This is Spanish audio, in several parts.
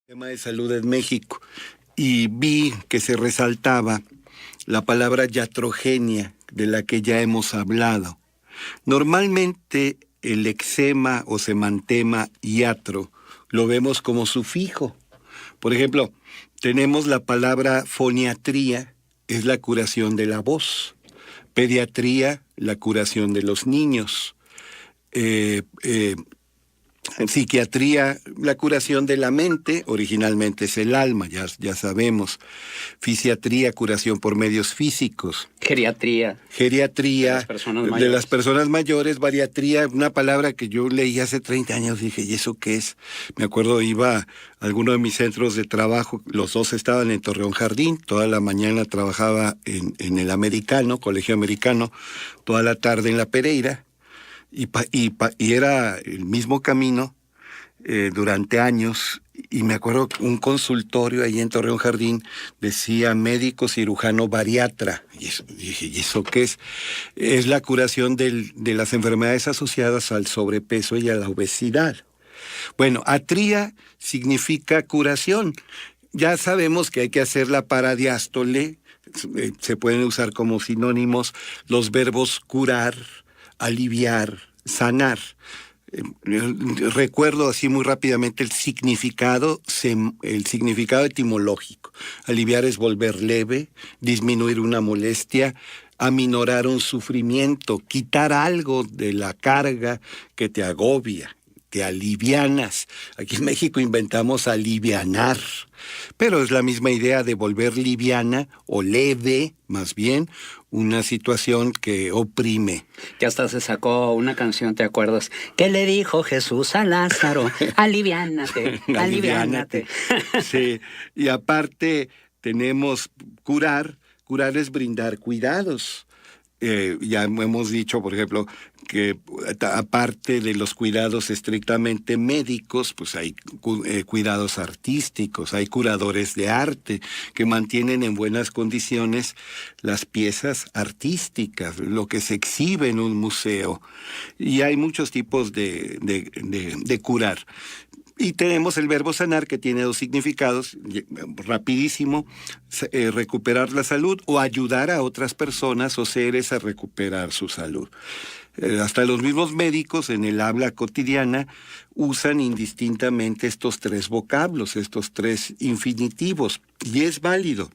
Tema de salud en México y vi que se resaltaba la palabra iatrogenia, de la que ya hemos hablado. Normalmente el eczema o semantema iatro lo vemos como sufijo. Por ejemplo, tenemos la palabra foniatría, es la curación de la voz. Pediatría, la curación de los niños. En psiquiatría, la curación de la mente, originalmente es el alma, ya sabemos. Fisiatría, curación por medios físicos. Geriatría. Geriatría, de las personas mayores. Bariatría, una palabra que yo leí hace 30 años, dije, ¿y eso qué es? Me acuerdo, iba a alguno de mis centros de trabajo, los dos estaban en Torreón Jardín, toda la mañana trabajaba en el Americano, Colegio Americano, toda la tarde en la Pereira. Y era el mismo camino durante años, y me acuerdo que un consultorio ahí en Torreón Jardín decía médico cirujano bariatra, y dije, ¿y eso qué es? Es la curación de las enfermedades asociadas al sobrepeso y a la obesidad. Bueno, atría significa curación. Ya sabemos que hay que hacer la paradiástole, se pueden usar como sinónimos los verbos curar, aliviar, sanar. Recuerdo así muy rápidamente el significado etimológico. Aliviar es volver leve, disminuir una molestia, aminorar un sufrimiento, quitar algo de la carga que te agobia, te alivianas. Aquí en México inventamos alivianar, pero es la misma idea de volver liviana o leve, más bien, una situación que oprime. Que hasta se sacó una canción, ¿te acuerdas? ¿Qué le dijo Jesús a Lázaro? Aliviánate, aliviánate. Sí, y aparte tenemos curar. Curar es brindar cuidados. Ya hemos dicho, por ejemplo, que aparte de los cuidados estrictamente médicos, pues hay cuidados artísticos, hay curadores de arte que mantienen en buenas condiciones las piezas artísticas, lo que se exhibe en un museo. Y hay muchos tipos de curar. Y tenemos el verbo sanar, que tiene dos significados, rapidísimo, recuperar la salud o ayudar a otras personas o seres a recuperar su salud. Hasta los mismos médicos en el habla cotidiana usan indistintamente estos tres vocablos, estos tres infinitivos, y es válido.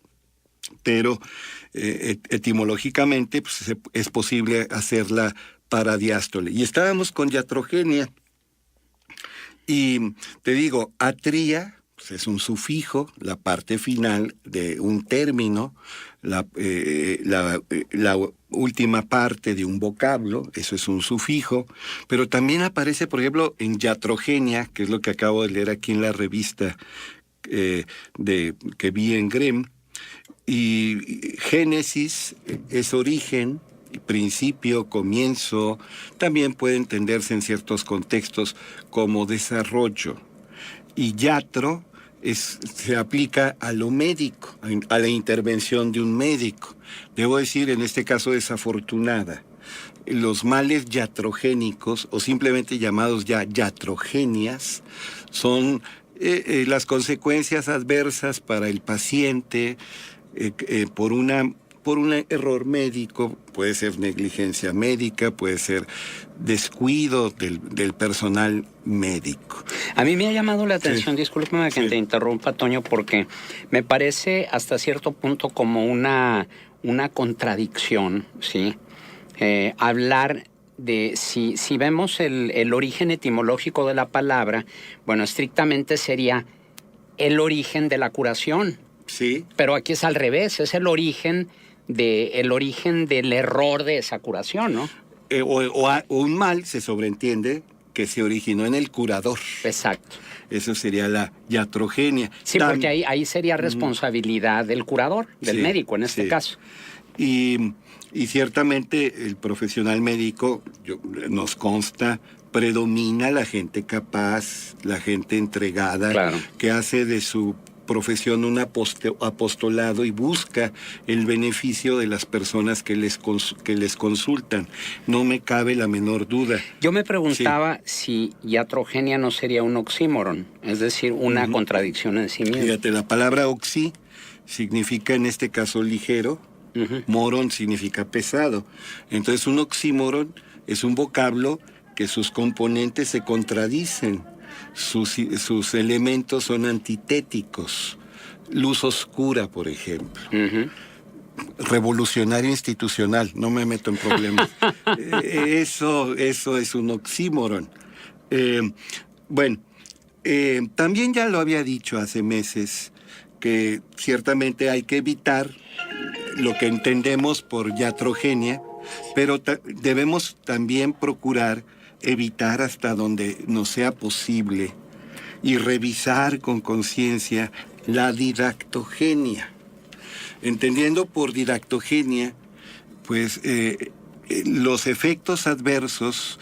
Pero etimológicamente pues, es posible hacer la paradiástole. Y estábamos con iatrogenia. Y te digo, atría pues es un sufijo, la parte final de un término, la última parte de un vocablo, eso es un sufijo, pero también aparece, por ejemplo, en iatrogenia, que es lo que acabo de leer aquí en la revista que vi en Grem, y génesis es origen, principio, comienzo, también puede entenderse en ciertos contextos como desarrollo. Y iatro se aplica a lo médico, a la intervención de un médico. Debo decir, en este caso desafortunada, los males iatrogénicos, o simplemente llamados ya iatrogenias, son las consecuencias adversas para el paciente por un error médico, puede ser negligencia médica, puede ser descuido del personal médico. A mí me ha llamado la atención, Sí. discúlpame que Sí. te interrumpa, Toño, porque me parece hasta cierto punto como una contradicción, ¿sí? Hablar de, si vemos el origen etimológico de la palabra, bueno, estrictamente sería el origen de la curación. Sí. Pero aquí es al revés, es el origen del error de esa curación, ¿no? O un mal se sobreentiende que se originó en el curador. Exacto. Eso sería la iatrogenia. Sí, porque ahí sería responsabilidad del curador, del médico en este caso. Y ciertamente el profesional médico, nos consta, predomina la gente capaz, la gente entregada, claro, que hace de su profesiona un apostolado y busca el beneficio de las personas que les consultan. No me cabe la menor duda. Yo me preguntaba si iatrogenia no sería un oxímoron, es decir, una contradicción en sí misma. Fíjate, la palabra oxí significa en este caso ligero, moron significa pesado. Entonces un oxímoron es un vocablo que sus componentes se contradicen. Sus elementos son antitéticos. Luz oscura, por ejemplo. Revolucionario institucional, no me meto en problemas. Eso es un oxímoron. También ya lo había dicho hace meses, que ciertamente hay que evitar lo que entendemos por iatrogenia, pero debemos también procurar evitar hasta donde nos sea posible y revisar con conciencia la didactogenia. Entendiendo por didactogenia, pues los efectos adversos,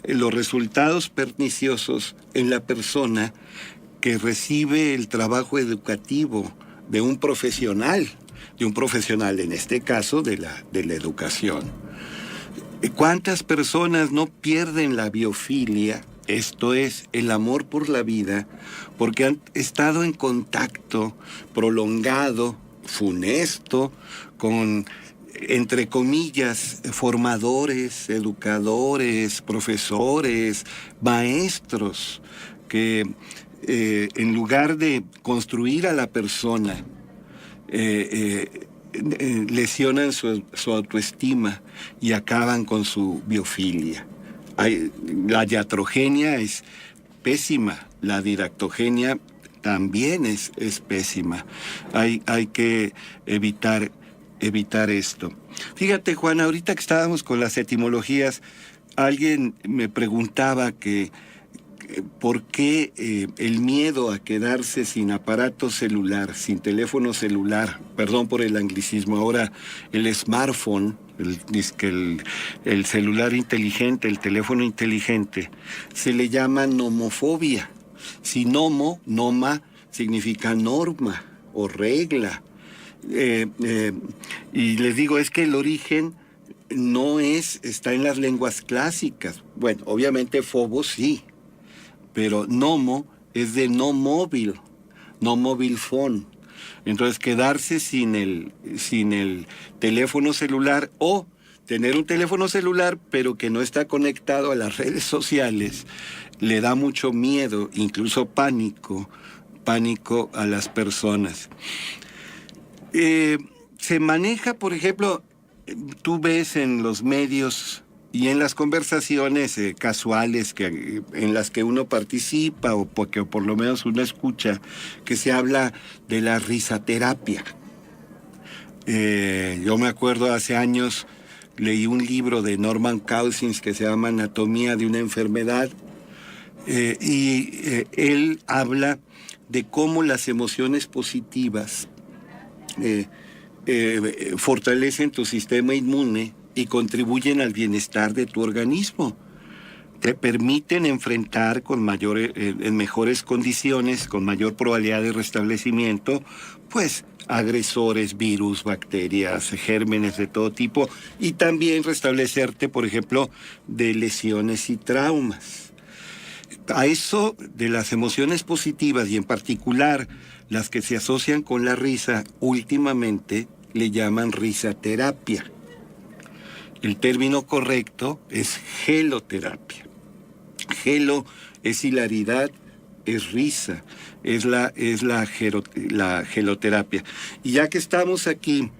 los resultados perniciosos en la persona que recibe el trabajo educativo de un profesional en este caso de la educación. ¿Cuántas personas no pierden la biofilia, esto es, el amor por la vida, porque han estado en contacto prolongado, funesto, con, entre comillas, formadores, educadores, profesores, maestros, que en lugar de construir a la persona, lesionan su autoestima y acaban con su biofilia. La iatrogenia es pésima, la didactogenia también es pésima. Hay que evitar esto. Fíjate, Juan, ahorita que estábamos con las etimologías, alguien me preguntaba que ¿por qué el miedo a quedarse sin aparato celular, sin teléfono celular, perdón por el anglicismo, ahora el smartphone, el celular inteligente, el teléfono inteligente, se le llama nomofobia? Si noma, significa norma o regla. Y les digo, es que el origen no está en las lenguas clásicas. Bueno, obviamente phobos sí, pero nomo es de no móvil phone. Entonces quedarse sin el teléfono celular o tener un teléfono celular pero que no está conectado a las redes sociales le da mucho miedo, incluso pánico a las personas. Se maneja, por ejemplo, tú ves en los medios y en las conversaciones casuales en las que uno participa o porque por lo menos uno escucha, que se habla de la risaterapia. Yo me acuerdo hace años leí un libro de Norman Cousins que se llama Anatomía de una enfermedad y él habla de cómo las emociones positivas fortalecen tu sistema inmune y contribuyen al bienestar de tu organismo. Te permiten enfrentar en mejores condiciones, con mayor probabilidad de restablecimiento, pues agresores, virus, bacterias, gérmenes de todo tipo, y también restablecerte, por ejemplo, de lesiones y traumas. A eso de las emociones positivas y en particular las que se asocian con la risa, últimamente le llaman risaterapia. El término correcto es geloterapia. Gelo es hilaridad, es risa, es la geloterapia. Y ya que estamos aquí...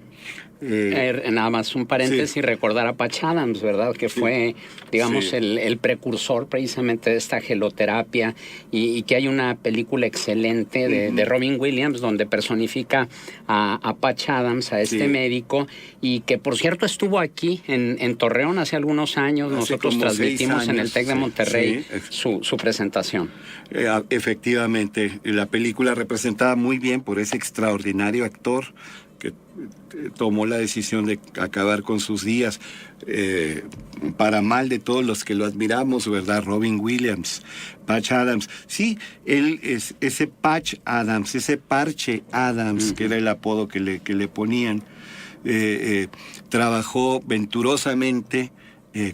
nada más un paréntesis, sí. Recordar a Patch Adams, ¿verdad? Que fue, digamos, sí, el precursor precisamente de esta geloterapia y que hay una película excelente de Robin Williams donde personifica a Patch Adams, a este médico, y que por cierto estuvo aquí en Torreón hace algunos años. Nosotros transmitimos en el TEC de Monterrey su presentación. Efectivamente, la película representada muy bien por ese extraordinario actor que tomó la decisión de acabar con sus días, para mal de todos los que lo admiramos, ¿verdad? Robin Williams, Patch Adams. Sí, él es ese Patch Adams, ese Parche Adams, que era el apodo que le ponían, trabajó venturosamente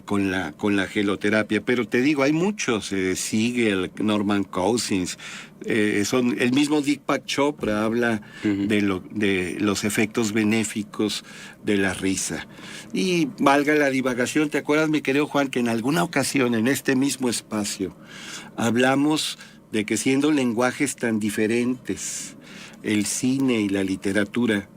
con la geloterapia, pero te digo, hay muchos, Siegel, Norman Cousins, el mismo Deepak Chopra habla de los efectos benéficos de la risa. Y valga la divagación, ¿te acuerdas, mi querido Juan, que en alguna ocasión en este mismo espacio hablamos de que siendo lenguajes tan diferentes, el cine y la literatura,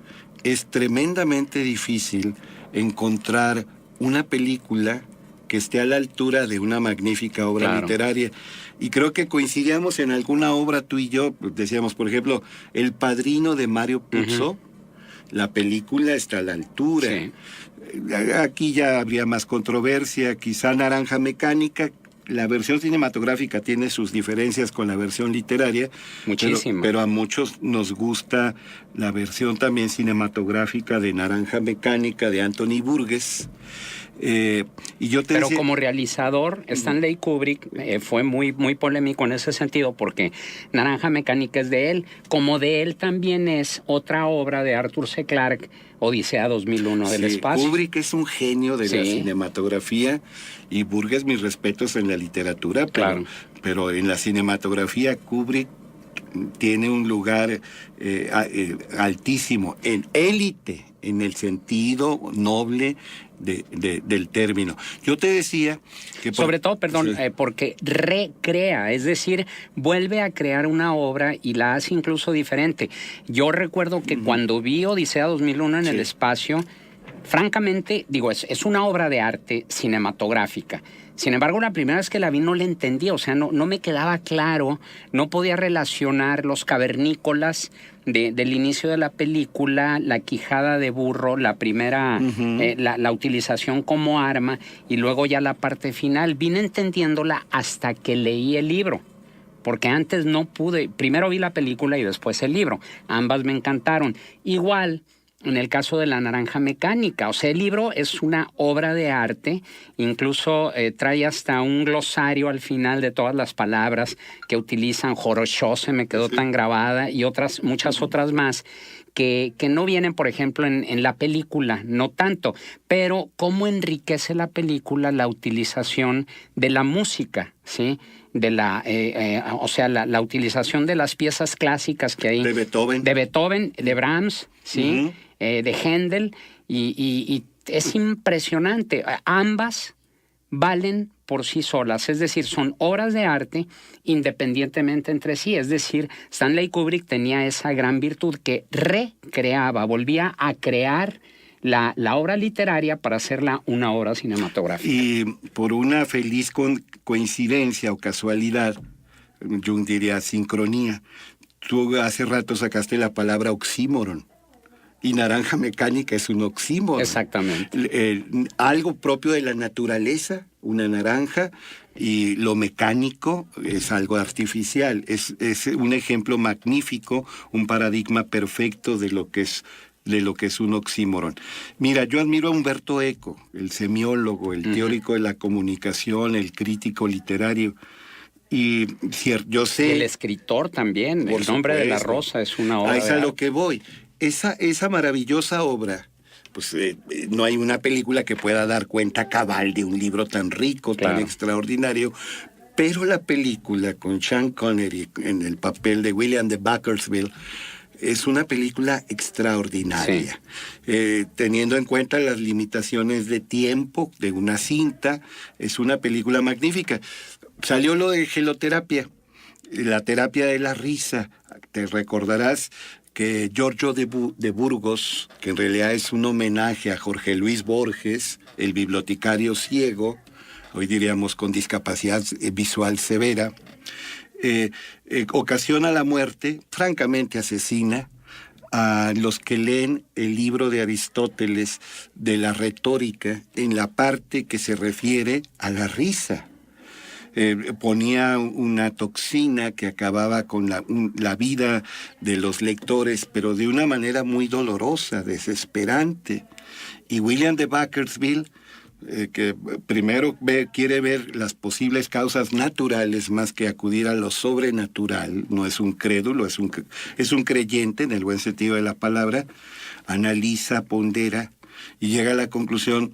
es tremendamente difícil encontrar una película que esté a la altura de una magnífica obra literaria? Y creo que coincidíamos en alguna obra tú y yo. Decíamos, por ejemplo, El Padrino de Mario Puzo, la película está a la altura. Sí. Aquí ya habría más controversia, quizá Naranja Mecánica. La versión cinematográfica tiene sus diferencias con la versión literaria. Muchísimo. Pero a muchos nos gusta la versión también cinematográfica de Naranja Mecánica de Anthony Burgess. Y yo Pero como realizador, Stanley Kubrick fue muy, muy polémico en ese sentido, porque Naranja Mecánica es de él, como de él también es otra obra de Arthur C. Clarke, Odisea 2001 del espacio. Kubrick es un genio de la cinematografía, y Burgess, mis respetos en la literatura, pero en la cinematografía Kubrick tiene un lugar altísimo, en élite, en el sentido noble del término. Yo te decía que... Sobre todo, porque recrea, es decir, vuelve a crear una obra y la hace incluso diferente. Yo recuerdo que cuando vi Odisea 2001 en el espacio, francamente, digo, es una obra de arte cinematográfica. Sin embargo, la primera vez que la vi no la entendía, o sea, no me quedaba claro, no podía relacionar los cavernícolas del inicio de la película, la quijada de burro, la primera, la utilización como arma, y luego ya la parte final. Vine entendiéndola hasta que leí el libro, porque antes no pude. Primero vi la película y después el libro. Ambas me encantaron. Igual en el caso de La Naranja Mecánica, o sea, el libro es una obra de arte, incluso trae hasta un glosario al final de todas las palabras que utilizan. Horosho se me quedó tan grabada, y muchas otras más que no vienen, por ejemplo, en la película, no tanto, pero cómo enriquece la película la utilización de la música, ¿sí? De o sea, la utilización de las piezas clásicas que hay. De Beethoven. De Beethoven, de Brahms, ¿sí? De Händel, y es impresionante. Ambas valen por sí solas, es decir, son obras de arte independientemente entre sí. Es decir, Stanley Kubrick tenía esa gran virtud que recreaba, volvía a crear la obra literaria para hacerla una obra cinematográfica. Y por una feliz coincidencia o casualidad, yo diría sincronía, tú hace rato sacaste la palabra oxímoron. Y Naranja Mecánica es un oxímoron. Exactamente. Algo propio de la naturaleza, una naranja, y lo mecánico es algo artificial. Es un ejemplo magnífico, un paradigma perfecto de lo que es un oxímoron. Mira, yo admiro a Humberto Eco, el semiólogo, el teórico de la comunicación, el crítico literario. Y yo sé... El escritor también, El nombre de la rosa es una obra. Es a lo que voy. Esa maravillosa obra, pues no hay una película que pueda dar cuenta cabal de un libro tan rico, tan extraordinario, pero la película con Sean Connery en el papel de William de Beckersville es una película extraordinaria, teniendo en cuenta las limitaciones de tiempo de una cinta. Es una película magnífica. Salió lo de geloterapia, la terapia de la risa. Te recordarás que Giorgio de Burgos, que en realidad es un homenaje a Jorge Luis Borges, el bibliotecario ciego, hoy diríamos con discapacidad visual severa, ocasiona la muerte, francamente asesina, a los que leen el libro de Aristóteles de la retórica en la parte que se refiere a la risa. ponía una toxina que acababa con la vida de los lectores, pero de una manera muy dolorosa, desesperante. Y William de Beckersville, que primero quiere ver las posibles causas naturales más que acudir a lo sobrenatural, no es un crédulo, es un creyente en el buen sentido de la palabra, analiza, pondera y llega a la conclusión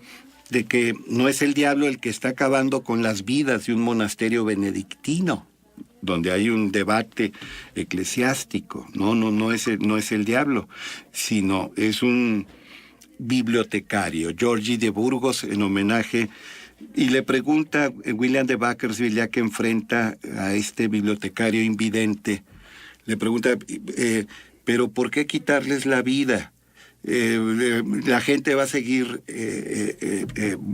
de que no es el diablo el que está acabando con las vidas de un monasterio benedictino, donde hay un debate eclesiástico. No es el diablo, sino es un bibliotecario, Georgie de Burgos, en homenaje, y le pregunta William de Beckersville, ya que enfrenta a este bibliotecario invidente, le pregunta, pero ¿por qué quitarles la vida? La gente va a seguir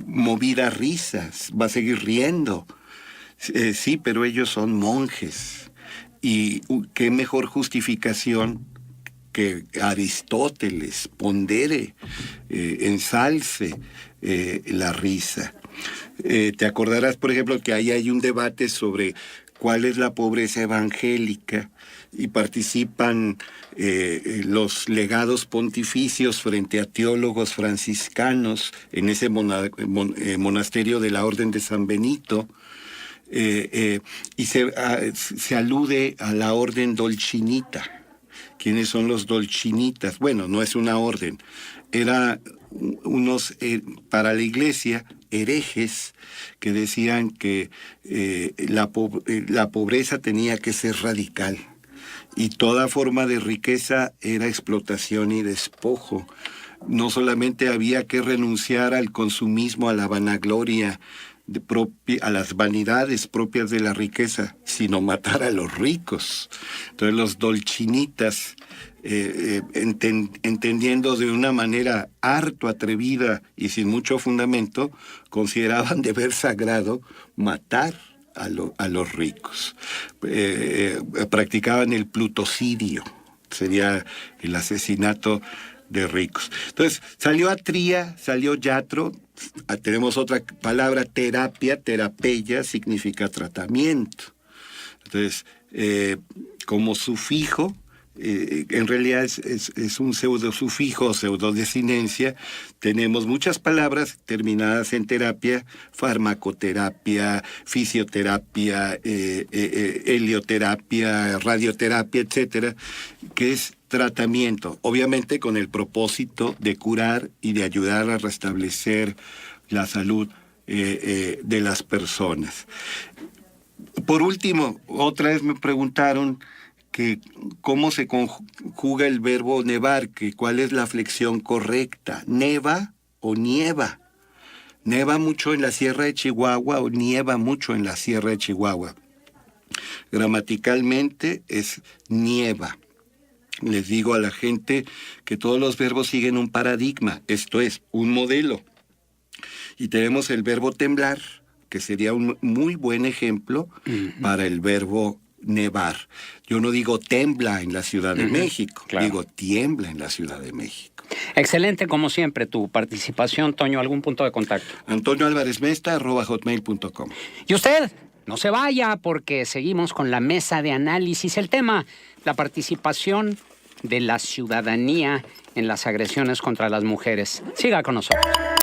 movida a risas, va a seguir riendo. Sí, pero ellos son monjes. Y qué mejor justificación que Aristóteles pondere, ensalce la risa. Te acordarás, por ejemplo, que ahí hay un debate sobre cuál es la pobreza evangélica y participan los legados pontificios frente a teólogos franciscanos en ese monasterio de la Orden de San Benito. Y se alude a la orden dolcinita. ¿Quiénes son los dolcinitas? Bueno, no es una orden, era unos, para la iglesia, herejes que decían que la pobreza tenía que ser radical y toda forma de riqueza era explotación y despojo. No solamente había que renunciar al consumismo, a la vanagloria, a las vanidades propias de la riqueza, sino matar a los ricos. Entonces los dolcinitas, entendiendo de una manera harto atrevida y sin mucho fundamento, consideraban deber sagrado matar a los ricos. Practicaban el plutocidio, sería el asesinato de ricos. Entonces, salió Atría, salió Yatro, tenemos otra palabra, terapia, terapeia, significa tratamiento. Entonces, como sufijo, en realidad es un pseudosufijo, pseudodesinencia. Tenemos muchas palabras terminadas en terapia, farmacoterapia, fisioterapia, helioterapia, radioterapia, etcétera, que es tratamiento, obviamente con el propósito de curar y de ayudar a restablecer la salud de las personas. Por último, otra vez me preguntaron que cómo se conjuga el verbo nevar, que cuál es la flexión correcta, neva o nieva. Neva mucho en la Sierra de Chihuahua o nieva mucho en la Sierra de Chihuahua. Gramaticalmente es nieva. Les digo a la gente que todos los verbos siguen un paradigma, esto es, un modelo. Y tenemos el verbo temblar, que sería un muy buen ejemplo para el verbo nevar. Yo no digo tembla en la Ciudad de México, claro. Digo tiembla en la Ciudad de México. Excelente, como siempre, tu participación, Toño. ¿Algún punto de contacto? antonioalvarezmesta@hotmail.com. ¿Y usted? No se vaya, porque seguimos con la mesa de análisis. El tema, la participación de la ciudadanía en las agresiones contra las mujeres. Siga con nosotros.